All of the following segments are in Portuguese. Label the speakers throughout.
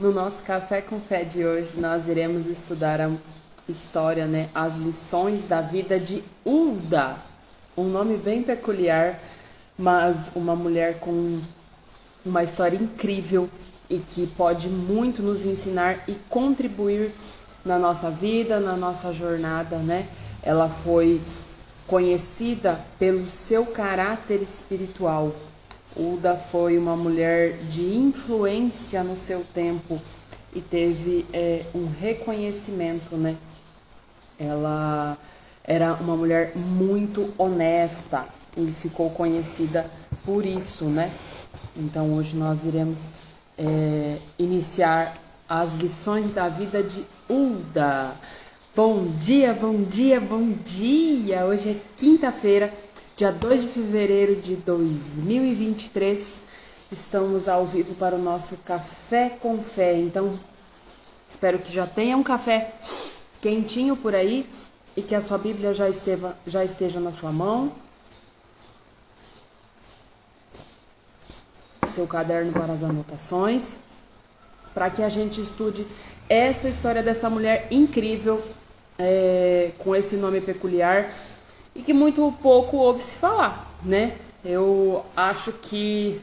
Speaker 1: No nosso Café com Fé de hoje, nós iremos estudar a história, né? As lições da vida de Hulda. Um nome bem peculiar, mas uma mulher com uma história incrível e que pode muito nos ensinar e contribuir na nossa vida, na nossa jornada, né? Ela foi conhecida pelo seu caráter espiritual. Hulda foi uma mulher de influência no seu tempo e teve um reconhecimento, né? Ela era uma mulher muito honesta e ficou conhecida por isso, né? Então hoje nós iremos iniciar as lições da vida de Hulda. Bom dia, bom dia, bom dia! Hoje é quinta-feira, dia 2 de fevereiro de 2023. Estamos ao vivo para o nosso Café com Fé. Então, espero que já tenha um café quentinho por aí e que a sua Bíblia já esteja na sua mão. Seu caderno para as anotações, para que a gente estude essa história dessa mulher incrível, com esse nome peculiar e que muito pouco ouve se falar, né? Eu acho que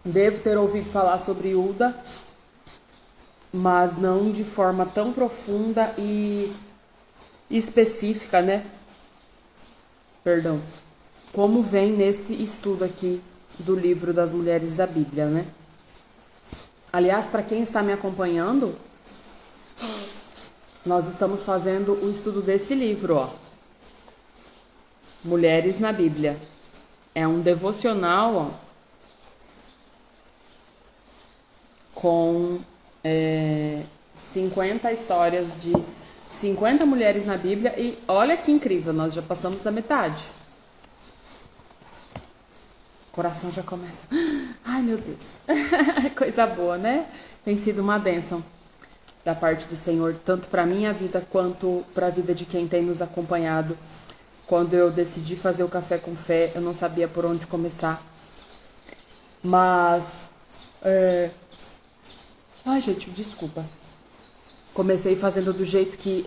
Speaker 1: devo ter ouvido falar sobre Hulda, mas não de forma tão profunda e específica, né? Perdão. Como vem nesse estudo aqui do livro das mulheres da Bíblia, né? Aliás, para quem está me acompanhando, nós estamos fazendo o estudo desse livro, ó. Mulheres na Bíblia. É um devocional, ó, com 50 histórias de 50 mulheres na Bíblia. E olha que incrível, nós já passamos da metade. O coração já começa... Ai, meu Deus. Coisa boa, né? Tem sido uma bênção da parte do Senhor, tanto para a minha vida quanto para a vida de quem tem nos acompanhado. Quando eu decidi fazer o Café com Fé, eu não sabia por onde começar. Mas... Ai, gente, desculpa. Comecei fazendo do jeito que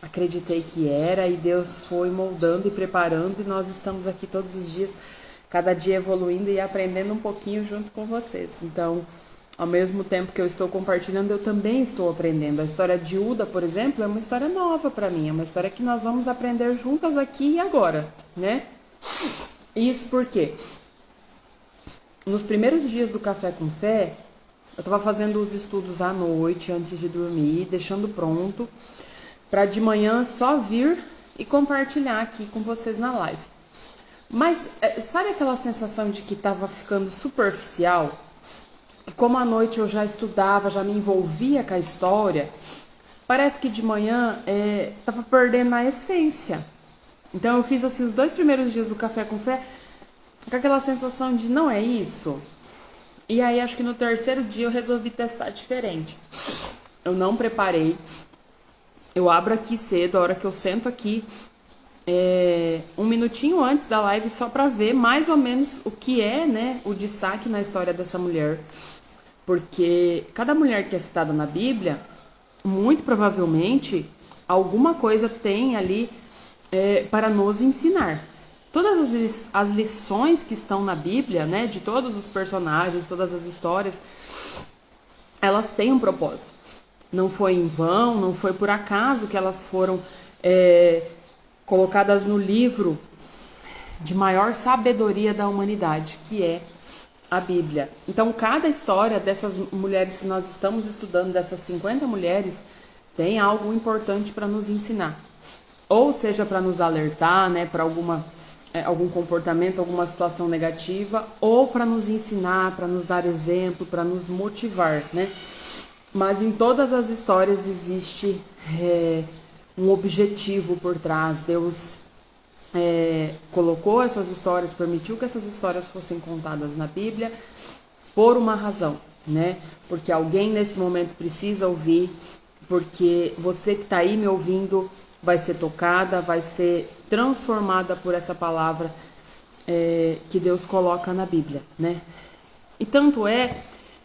Speaker 1: acreditei que era, e Deus foi moldando e preparando, e nós estamos aqui todos os dias, cada dia evoluindo e aprendendo um pouquinho junto com vocês. Então, ao mesmo tempo que eu estou compartilhando, eu também estou aprendendo. A história de Hulda, por exemplo, é uma história nova para mim, é uma história que nós vamos aprender juntas aqui e agora, né? Isso porque nos primeiros dias do Café com Fé, eu estava fazendo os estudos à noite, antes de dormir, deixando pronto, para de manhã só vir e compartilhar aqui com vocês na live. Mas sabe aquela sensação de que estava ficando superficial? E como à noite eu já estudava, já me envolvia com a história, parece que de manhã estava perdendo a essência. Então eu fiz assim os 2 primeiros dias do Café com Fé com aquela sensação de não é isso. E aí acho que no terceiro dia eu resolvi testar diferente. Eu não preparei. Eu abro aqui cedo, a hora que eu sento aqui, 1 minutinho antes da live, só para ver mais ou menos o que é, né, o destaque na história dessa mulher. Porque cada mulher que é citada na Bíblia, muito provavelmente, alguma coisa tem ali para nos ensinar. Todas as lições que estão na Bíblia, né, de todos os personagens, todas as histórias, elas têm um propósito. Não foi em vão, não foi por acaso que elas foram colocadas no livro de maior sabedoria da humanidade, que é a Bíblia. Então, cada história dessas mulheres que nós estamos estudando, dessas 50 mulheres, tem algo importante para nos ensinar. Ou seja, para nos alertar, né, para algum comportamento, alguma situação negativa, ou para nos ensinar, para nos dar exemplo, para nos motivar, né? Mas em todas as histórias existe um objetivo por trás. Deus colocou essas histórias, permitiu que essas histórias fossem contadas na Bíblia por uma razão, né? Porque alguém nesse momento precisa ouvir, porque você que está aí me ouvindo vai ser tocada, vai ser transformada por essa palavra que Deus coloca na Bíblia, né? E tanto é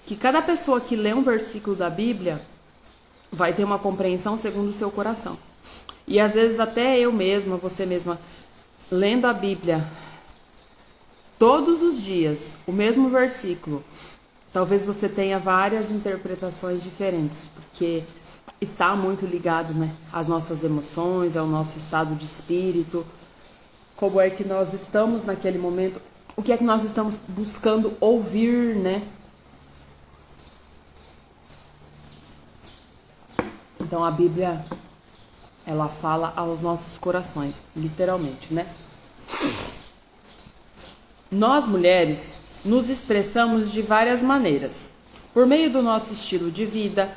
Speaker 1: que cada pessoa que lê um versículo da Bíblia vai ter uma compreensão segundo o seu coração. E às vezes até eu mesma, você mesma, lendo a Bíblia todos os dias, o mesmo versículo, talvez você tenha várias interpretações diferentes, porque está muito ligado, né, às nossas emoções, ao nosso estado de espírito, como é que nós estamos naquele momento, o que é que nós estamos buscando ouvir, né? Então a Bíblia, ela fala aos nossos corações, literalmente, né? Nós, mulheres, nos expressamos de várias maneiras, por meio do nosso estilo de vida,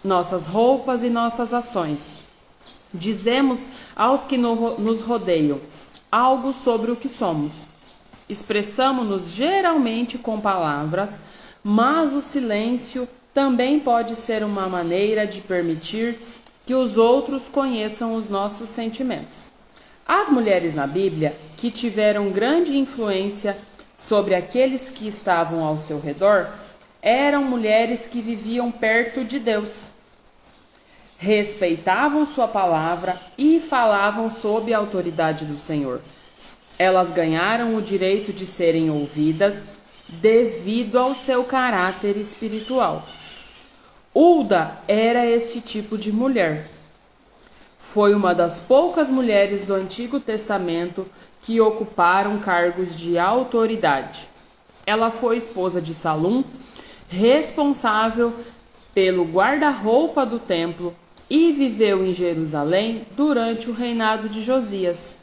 Speaker 1: nossas roupas e nossas ações. Dizemos aos que nos rodeiam algo sobre o que somos. Expressamo-nos geralmente com palavras, mas o silêncio também pode ser uma maneira de permitir que os outros conheçam os nossos sentimentos. As mulheres na Bíblia que tiveram grande influência sobre aqueles que estavam ao seu redor eram mulheres que viviam perto de Deus, respeitavam sua palavra e falavam sob a autoridade do Senhor. Elas ganharam o direito de serem ouvidas devido ao seu caráter espiritual. Hulda era este tipo de mulher. Foi uma das poucas mulheres do Antigo Testamento que ocuparam cargos de autoridade. Ela foi esposa de Salum, responsável pelo guarda-roupa do templo, e viveu em Jerusalém durante o reinado de Josias.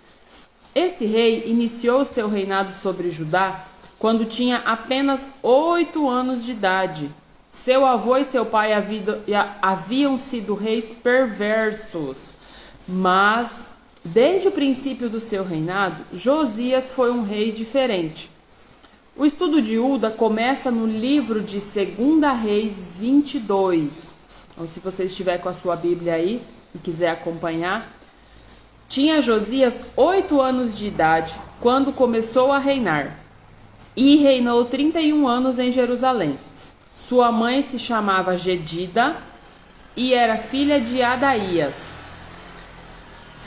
Speaker 1: Esse rei iniciou seu reinado sobre Judá quando tinha apenas 8 anos de idade. Seu avô e seu pai haviam sido reis perversos, mas desde o princípio do seu reinado, Josias foi um rei diferente. O estudo de Hulda começa no livro de 2 Reis 22. Então, se você estiver com a sua Bíblia aí e quiser acompanhar, tinha Josias 8 anos de idade quando começou a reinar e reinou 31 anos em Jerusalém. Sua mãe se chamava Jedida e era filha de Adaías.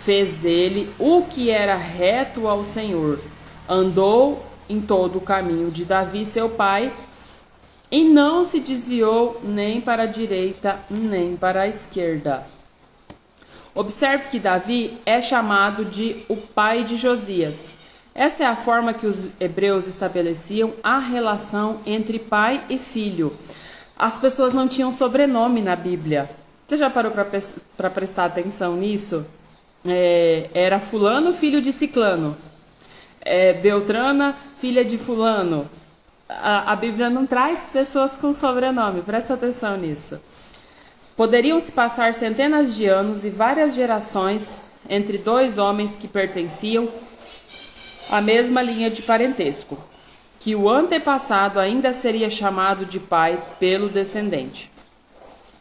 Speaker 1: Fez ele o que era reto ao Senhor, andou em todo o caminho de Davi, seu pai, e não se desviou nem para a direita, nem para a esquerda. Observe que Davi é chamado de o pai de Josias. Essa é a forma que os hebreus estabeleciam a relação entre pai e filho. As pessoas não tinham sobrenome na Bíblia. Você já parou para prestar atenção nisso? Era fulano, filho de ciclano. Beltrana, filha de fulano. A Bíblia não traz pessoas com sobrenome, presta atenção nisso. Poderiam se passar centenas de anos e várias gerações entre dois homens que pertenciam à mesma linha de parentesco, que o antepassado ainda seria chamado de pai pelo descendente.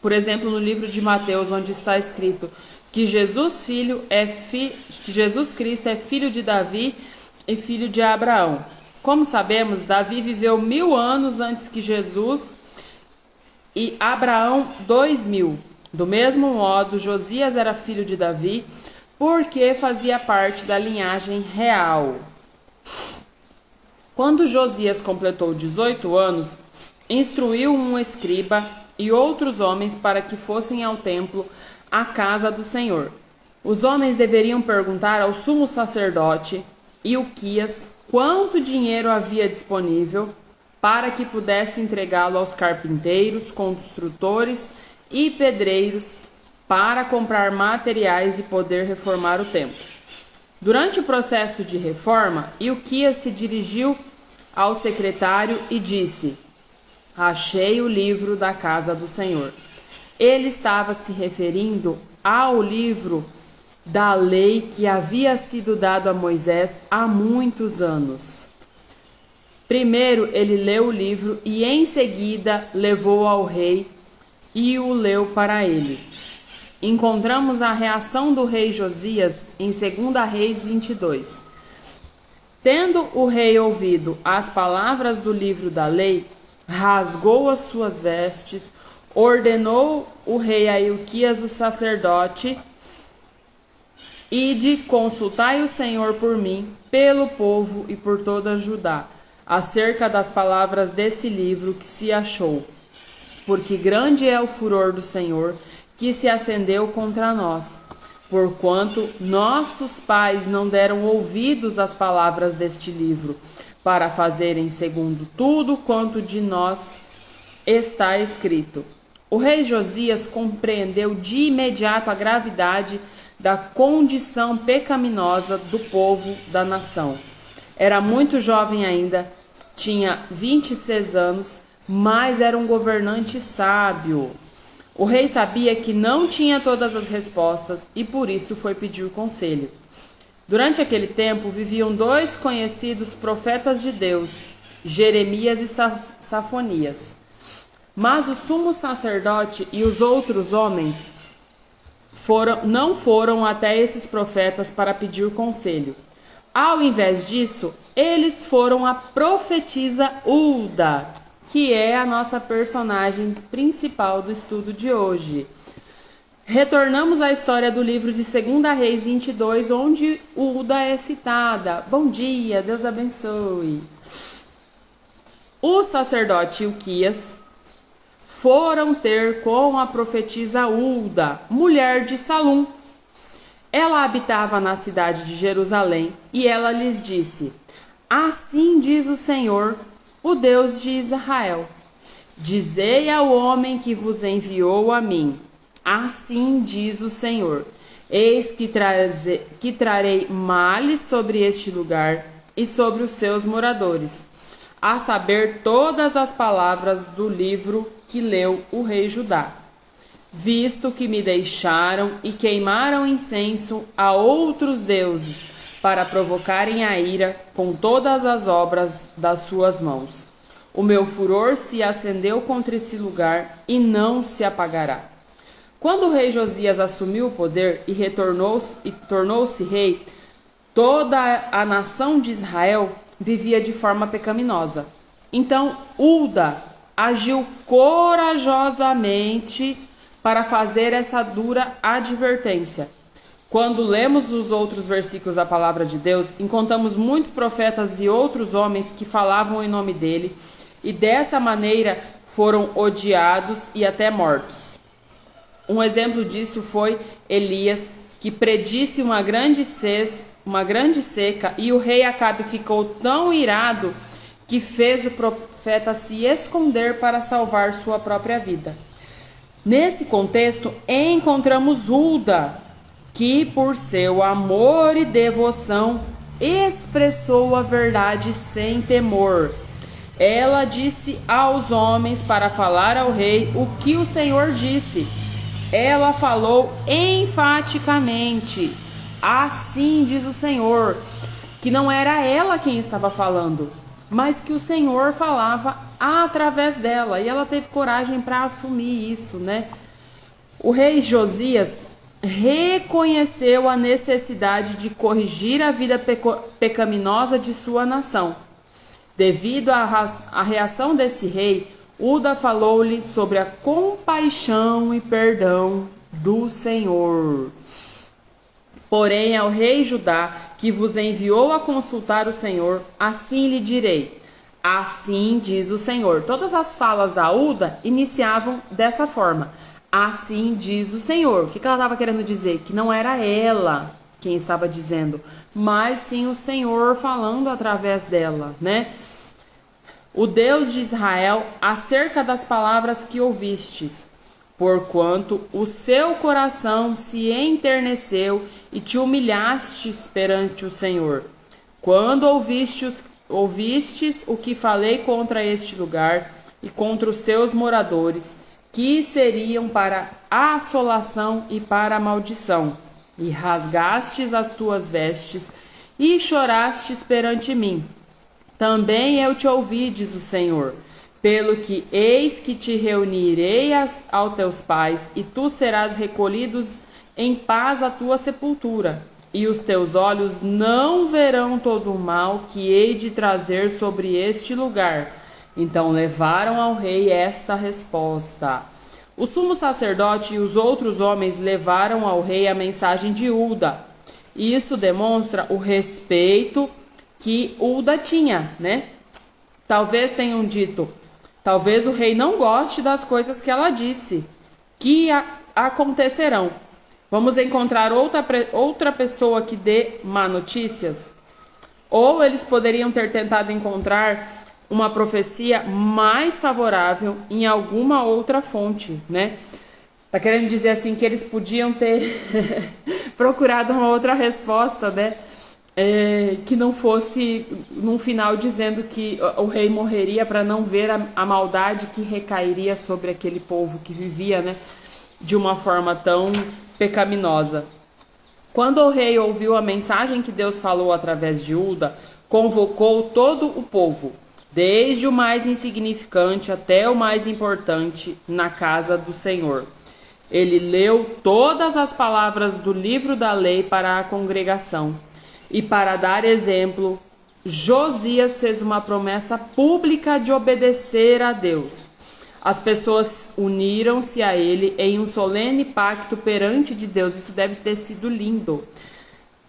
Speaker 1: Por exemplo, no livro de Mateus, onde está escrito que Jesus Cristo é filho de Davi e filho de Abraão. Como sabemos, Davi viveu 1000 anos antes que Jesus e Abraão 2000. Do mesmo modo, Josias era filho de Davi porque fazia parte da linhagem real. Quando Josias completou 18 anos, instruiu um escriba e outros homens para que fossem ao templo, à casa do Senhor. Os homens deveriam perguntar ao sumo sacerdote Ilquias quanto dinheiro havia disponível para que pudesse entregá-lo aos carpinteiros, construtores e pedreiros para comprar materiais e poder reformar o templo. Durante o processo de reforma, Ilquias se dirigiu ao secretário e disse: "Achei o livro da casa do Senhor." Ele estava se referindo ao livro da lei que havia sido dado a Moisés há muitos anos. Primeiro ele leu o livro e em seguida levou ao rei e o leu para ele. Encontramos a reação do rei Josias em 2 Reis 22. Tendo o rei ouvido as palavras do livro da lei, rasgou as suas vestes, ordenou o rei a Ilquias, o sacerdote: Ide, consultai o Senhor por mim, pelo povo e por toda Judá, acerca das palavras desse livro que se achou. Porque grande é o furor do Senhor, que se acendeu contra nós, porquanto nossos pais não deram ouvidos às palavras deste livro, para fazerem segundo tudo quanto de nós está escrito. O rei Josias compreendeu de imediato a gravidade da condição pecaminosa do povo da nação. Era muito jovem ainda, tinha 26 anos, mas era um governante sábio. O rei sabia que não tinha todas as respostas e por isso foi pedir conselho. Durante aquele tempo viviam dois conhecidos profetas de Deus, Jeremias e Safonias. Mas o sumo sacerdote e os outros homens não foram até esses profetas para pedir conselho. Ao invés disso, eles foram a profetisa Hulda, que é a nossa personagem principal do estudo de hoje. Retornamos à história do livro de 2 Reis 22, onde Hulda é citada. Bom dia, Deus abençoe. O sacerdote Ilquias foram ter com a profetisa Hulda, mulher de Salum. Ela habitava na cidade de Jerusalém, e ela lhes disse: Assim diz o Senhor, o Deus de Israel: Dizei ao homem que vos enviou a mim: Assim diz o Senhor: Eis que trarei males sobre este lugar e sobre os seus moradores, a saber, todas as palavras do livro que leu o rei Judá, visto que me deixaram e queimaram incenso a outros deuses, para provocarem a ira com todas as obras das suas mãos. O meu furor se acendeu contra esse lugar e não se apagará. Quando o rei Josias assumiu o poder e tornou-se rei, toda a nação de Israel vivia de forma pecaminosa. Então Hulda agiu corajosamente para fazer essa dura advertência. Quando lemos os outros versículos da palavra de Deus, encontramos muitos profetas e outros homens que falavam em nome dele, e dessa maneira foram odiados e até mortos. Um exemplo disso foi Elias, que predisse uma grande seca, e o rei Acabe ficou tão irado que fez o profeta se esconder para salvar sua própria vida. Nesse contexto, encontramos Hulda, que por seu amor e devoção expressou a verdade sem temor. Ela disse aos homens para falar ao rei o que o Senhor disse. Ela falou enfaticamente: Assim diz o Senhor, que não era ela quem estava falando, mas que o Senhor falava através dela, e ela teve coragem para assumir isso, né? O rei Josias reconheceu a necessidade de corrigir a vida pecaminosa de sua nação. Devido à reação desse rei, Hulda falou-lhe sobre a compaixão e perdão do Senhor. Porém, ao rei Judá, que vos enviou a consultar o Senhor, assim lhe direi: Assim diz o Senhor. Todas as falas da Hulda iniciavam dessa forma: Assim diz o Senhor. O que ela estava querendo dizer? Que não era ela quem estava dizendo, mas sim o Senhor falando através dela, né? O Deus de Israel, acerca das palavras que ouvistes, porquanto o seu coração se enterneceu e te humilhastes perante o Senhor. Quando ouvistes o que falei contra este lugar e contra os seus moradores, que seriam para a assolação e para a maldição, e rasgastes as tuas vestes e chorastes perante mim. Também eu te ouvi, diz o Senhor, pelo que eis que te reunirei aos teus pais, e tu serás recolhido em paz à tua sepultura, e os teus olhos não verão todo o mal que hei de trazer sobre este lugar, Então levaram ao rei esta resposta. O sumo sacerdote e os outros homens levaram ao rei a mensagem de Ulda. E isso demonstra o respeito que Ulda tinha, né? Talvez tenham dito, talvez o rei não goste das coisas que ela disse, que acontecerão. Vamos encontrar outra pessoa que dê má notícias? Ou eles poderiam ter tentado encontrar uma profecia mais favorável em alguma outra fonte, né? Tá querendo dizer assim que eles podiam ter procurado uma outra resposta, né? Que não fosse no final dizendo que o rei morreria para não ver a maldade que recairia sobre aquele povo que vivia, né? De uma forma tão pecaminosa. Quando o rei ouviu a mensagem que Deus falou através de Ulda, convocou todo o povo, desde o mais insignificante até o mais importante, na casa do Senhor. Ele leu todas as palavras do livro da lei para a congregação. E para dar exemplo, Josias fez uma promessa pública de obedecer a Deus. As pessoas uniram-se a ele em um solene pacto perante de Deus. Isso deve ter sido lindo.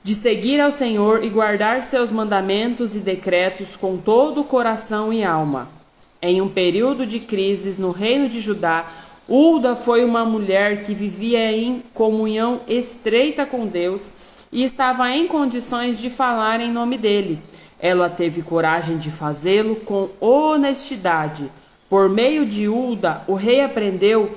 Speaker 1: De seguir ao Senhor e guardar seus mandamentos e decretos com todo o coração e alma. Em um período de crises no reino de Judá, Ulda foi uma mulher que vivia em comunhão estreita com Deus e estava em condições de falar em nome dele. Ela teve coragem de fazê-lo com honestidade. Por meio de Ulda, o rei aprendeu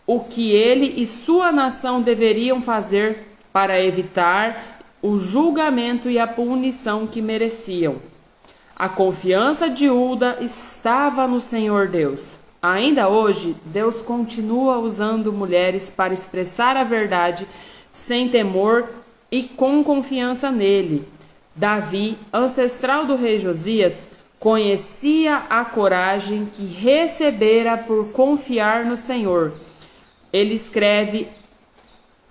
Speaker 1: o que ele e sua nação deveriam fazer para evitar o julgamento e a punição que mereciam. A confiança de Ulda estava no Senhor Deus. Ainda hoje, Deus continua usando mulheres para expressar a verdade sem temor e com confiança nele. Davi, ancestral do rei Josias, conhecia a coragem que recebera por confiar no Senhor. Ele escreve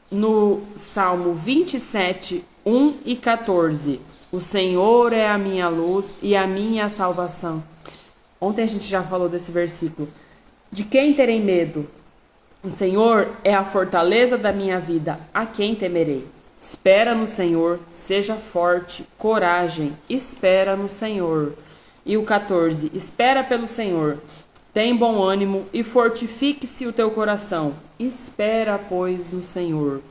Speaker 1: no Salmo 27, 1 e 14. O Senhor é a minha luz e a minha salvação. Ontem a gente já falou desse versículo. De quem terei medo? O Senhor é a fortaleza da minha vida. A quem temerei? Espera no Senhor, seja forte, coragem, espera no Senhor. E o 14, espera pelo Senhor, tem bom ânimo e fortifique-se o teu coração. Espera, pois, no Senhor.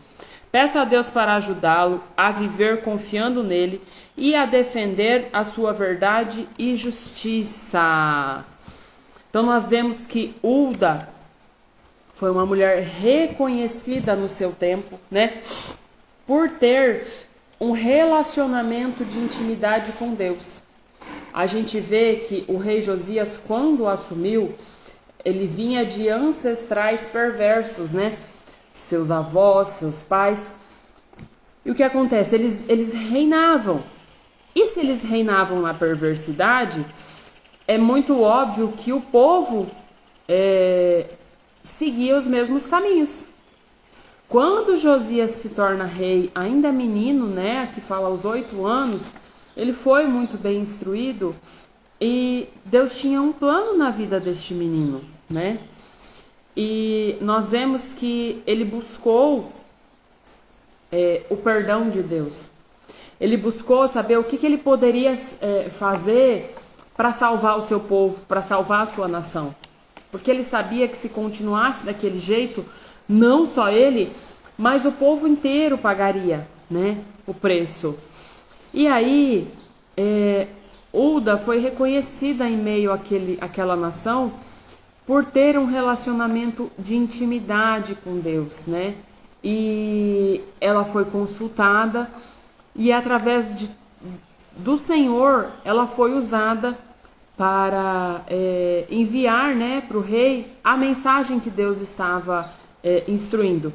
Speaker 1: Peça a Deus para ajudá-lo a viver confiando nele e a defender a sua verdade e justiça. Então nós vemos que Ulda foi uma mulher reconhecida no seu tempo, né? Por ter um relacionamento de intimidade com Deus. A gente vê que o rei Josias, quando assumiu, ele vinha de ancestrais perversos, né? Seus avós, seus pais. E o que acontece? Eles reinavam. E se eles reinavam na perversidade, é muito óbvio que o povo seguia os mesmos caminhos. Quando Josias se torna rei, ainda menino, né, que fala aos 8 anos, ele foi muito bem instruído e Deus tinha um plano na vida deste menino, né? E nós vemos que ele buscou o perdão de Deus. Ele buscou saber o que ele poderia fazer para salvar o seu povo, para salvar a sua nação. Porque ele sabia que se continuasse daquele jeito, não só ele, mas o povo inteiro pagaria, né, o preço. E aí, Ulda foi reconhecida em meio àquela nação por ter um relacionamento de intimidade com Deus, né? E ela foi consultada e através do Senhor ela foi usada para enviar, né, para o rei a mensagem que Deus estava instruindo.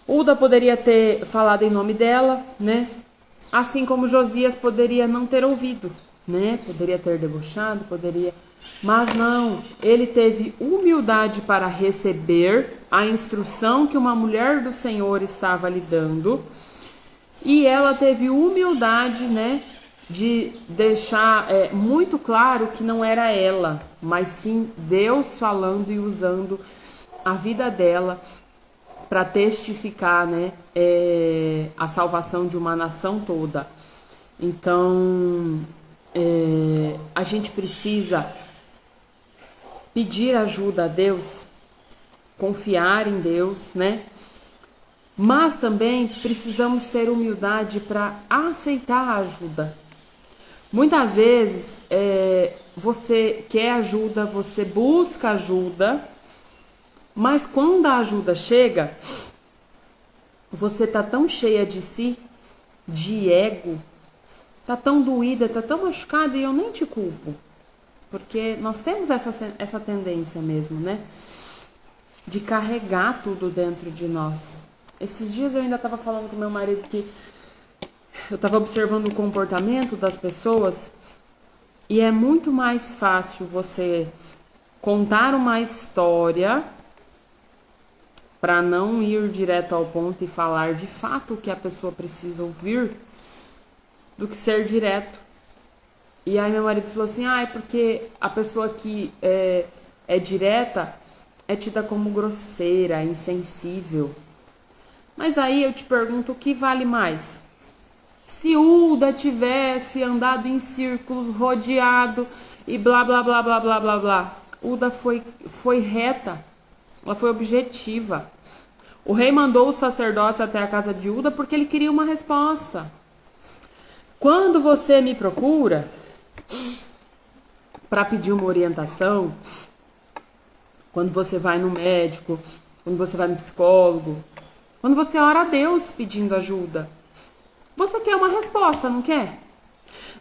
Speaker 1: Ulda poderia ter falado em nome dela, né? Assim como Josias poderia não ter ouvido, né? Poderia ter debochado, mas não. Ele teve humildade para receber a instrução que uma mulher do Senhor estava lhe dando. E ela teve humildade, né, de deixar muito claro que não era ela, mas sim Deus falando e usando a vida dela para testificar, né, a salvação de uma nação toda. Então, a gente precisa pedir ajuda a Deus, confiar em Deus, né? Mas também precisamos ter humildade para aceitar a ajuda. Muitas vezes você quer ajuda, você busca ajuda, mas quando a ajuda chega, você tá tão cheia de si, de ego, tá tão doída, tá tão machucada, e eu nem te culpo. Porque nós temos essa tendência mesmo, né? De carregar tudo dentro de nós. Esses dias eu ainda estava falando com meu marido que eu estava observando o comportamento das pessoas e é muito mais fácil você contar uma história para não ir direto ao ponto e falar de fato o que a pessoa precisa ouvir do que ser direto. E aí meu marido falou assim, é porque a pessoa que é direta é tida como grosseira, insensível. Mas aí eu te pergunto, o que vale mais? Se Uda tivesse andado em círculos, rodeado e blá, blá, blá, blá, blá, blá, blá. Uda foi reta, ela foi objetiva. O rei mandou os sacerdotes até a casa de Uda porque ele queria uma resposta. Quando você me procura para pedir uma orientação, quando você vai no médico, quando você vai no psicólogo, quando você ora a Deus pedindo ajuda, você quer uma resposta, não quer?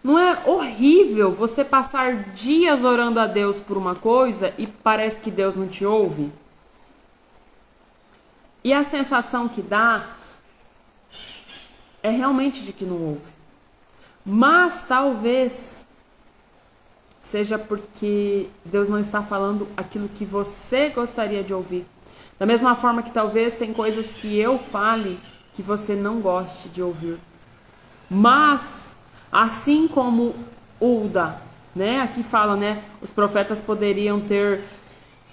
Speaker 1: Não é horrível você passar dias orando a Deus por uma coisa e parece que Deus não te ouve? E a sensação que dá é realmente de que não ouve. Mas talvez seja porque Deus não está falando aquilo que você gostaria de ouvir. Da mesma forma que talvez tem coisas que eu fale que você não goste de ouvir. Mas, assim como Uda, né? Aqui fala, né? Os profetas poderiam ter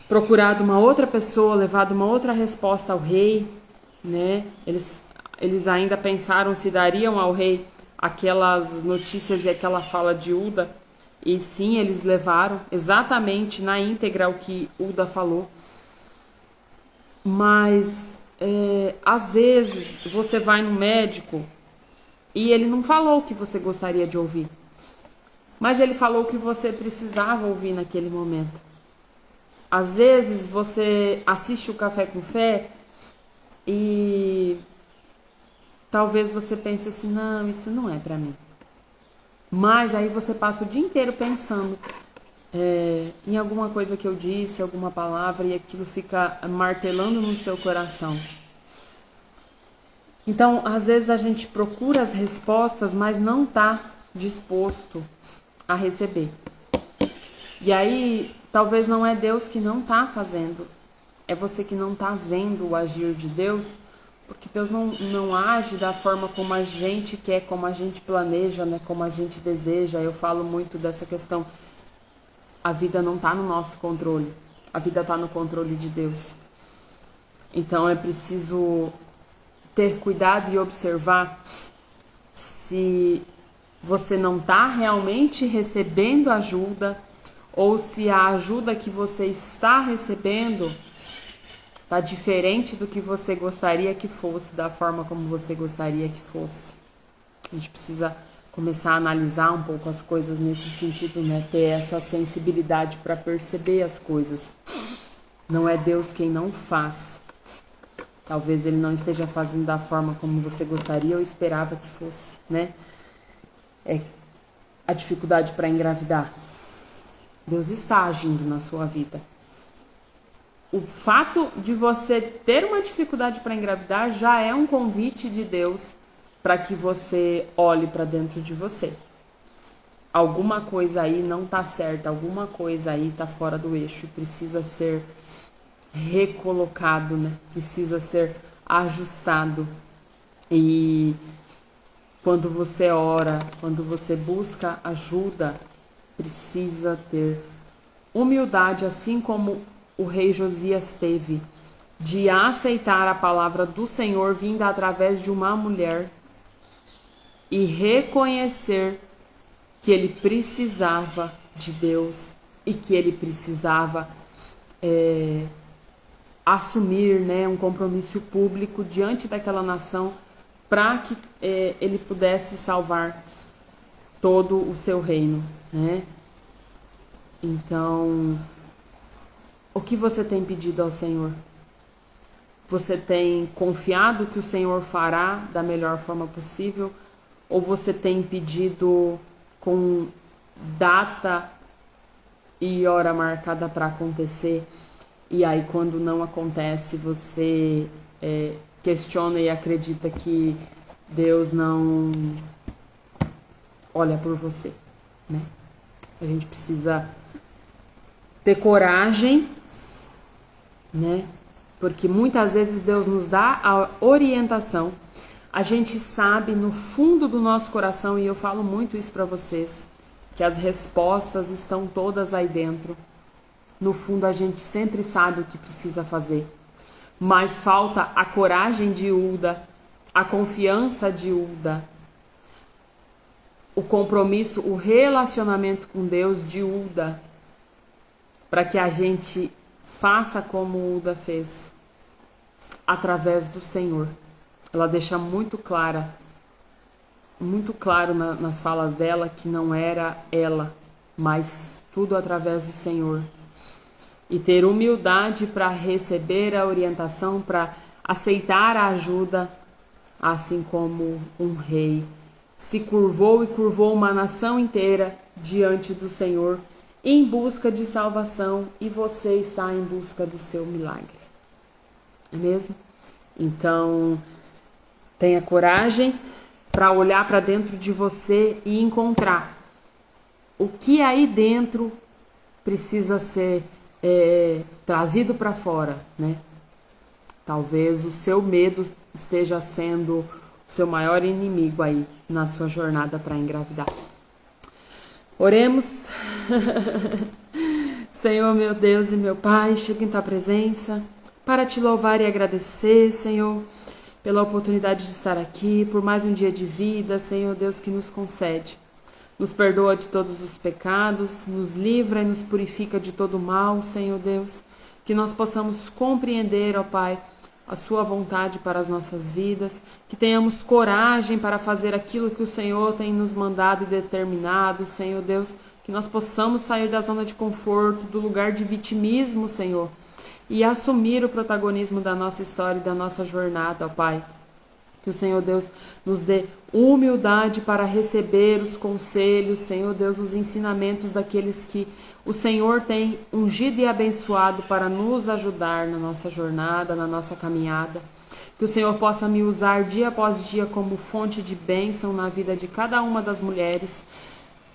Speaker 1: procurado uma outra pessoa, levado uma outra resposta ao rei, né? Eles ainda pensaram se dariam ao rei aquelas notícias e aquela fala de Uda. E sim, eles levaram exatamente na íntegra o que Uda falou. Mas às vezes você vai no médico e ele não falou o que você gostaria de ouvir, mas ele falou o que você precisava ouvir naquele momento. Às vezes você assiste o Café com Fé e talvez você pense assim, não, isso não é pra mim. Mas aí você passa o dia inteiro pensando em alguma coisa que eu disse, alguma palavra, e aquilo fica martelando no seu coração. Então, às vezes a gente procura as respostas, mas não está disposto a receber. E aí, talvez não é Deus que não está fazendo, é você que não está vendo o agir de Deus, porque Deus não age da forma como a gente quer, como a gente planeja, né, como a gente deseja. Eu falo muito dessa questão. A vida não está no nosso controle, a vida está no controle de Deus. Então é preciso ter cuidado e observar se você não está realmente recebendo ajuda ou se a ajuda que você está recebendo está diferente do que você gostaria que fosse, da forma como você gostaria que fosse. A gente precisa começar a analisar um pouco as coisas nesse sentido, né? Ter essa sensibilidade para perceber as coisas. Não é Deus quem não faz. Talvez ele não esteja fazendo da forma como você gostaria ou esperava que fosse, né? A dificuldade para engravidar. Deus está agindo na sua vida. O fato de você ter uma dificuldade para engravidar já é um convite de Deus para que você olhe para dentro de você. Alguma coisa aí não está certa, alguma coisa aí está fora do eixo, precisa ser recolocado, né? Precisa ser ajustado. E quando você ora, quando você busca ajuda, precisa ter humildade, assim como o rei Josias teve, de aceitar a palavra do Senhor vinda através de uma mulher e reconhecer que ele precisava de Deus e que ele precisava assumir, né, um compromisso público diante daquela nação para que ele pudesse salvar todo o seu reino, né? Então, o que você tem pedido ao Senhor? Você tem confiado que o Senhor fará da melhor forma possível? Ou você tem pedido com data e hora marcada para acontecer? E aí, quando não acontece, você questiona e acredita que Deus não olha por você, né? A gente precisa ter coragem, né? Porque muitas vezes Deus nos dá a orientação. A gente sabe no fundo do nosso coração, e eu falo muito isso para vocês, que as respostas estão todas aí dentro. No fundo, a gente sempre sabe o que precisa fazer. Mas falta a coragem de Uda, a confiança de Uda, o compromisso, o relacionamento com Deus de Uda, para que a gente faça como Uda fez, através do Senhor. Ela deixa muito claro nas falas dela que não era ela, mas tudo através do Senhor. E ter humildade para receber a orientação, para aceitar a ajuda, assim como um rei se curvou e curvou uma nação inteira diante do Senhor em busca de salvação, e você está em busca do seu milagre. É mesmo? Então, tenha coragem para olhar para dentro de você e encontrar o que aí dentro precisa ser trazido para fora, né? Talvez o seu medo esteja sendo o seu maior inimigo aí na sua jornada para engravidar. Oremos. Senhor, meu Deus e meu Pai, chego em tua presença para te louvar e agradecer, Senhor, pela oportunidade de estar aqui, por mais um dia de vida, Senhor Deus, que nos concede. Nos perdoa de todos os pecados, nos livra e nos purifica de todo mal, Senhor Deus. Que nós possamos compreender, ó Pai, a sua vontade para as nossas vidas. Que tenhamos coragem para fazer aquilo que o Senhor tem nos mandado e determinado, Senhor Deus. Que nós possamos sair da zona de conforto, do lugar de vitimismo, Senhor, e assumir o protagonismo da nossa história e da nossa jornada, ó Pai. Que o Senhor Deus nos dê humildade para receber os conselhos, Senhor Deus, os ensinamentos daqueles que o Senhor tem ungido e abençoado para nos ajudar na nossa jornada, na nossa caminhada. Que o Senhor possa me usar dia após dia como fonte de bênção na vida de cada uma das mulheres,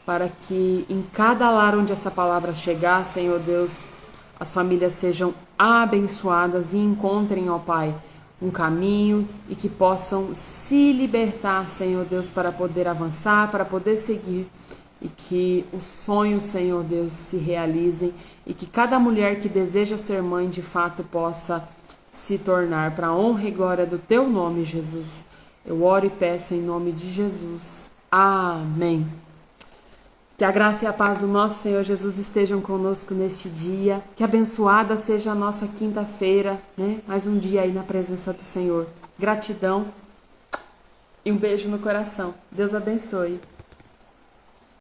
Speaker 1: para que em cada lar onde essa palavra chegar, Senhor Deus, as famílias sejam abençoadas e encontrem, ó Pai, um caminho e que possam se libertar, Senhor Deus, para poder avançar, para poder seguir, e que os sonhos, Senhor Deus, se realizem, e que cada mulher que deseja ser mãe de fato possa se tornar, para a honra e glória do teu nome, Jesus. Eu oro e peço em nome de Jesus. Amém. Que a graça e a paz do nosso Senhor Jesus estejam conosco neste dia. Que abençoada seja a nossa quinta-feira, né? Mais um dia aí na presença do Senhor. Gratidão e um beijo no coração. Deus abençoe.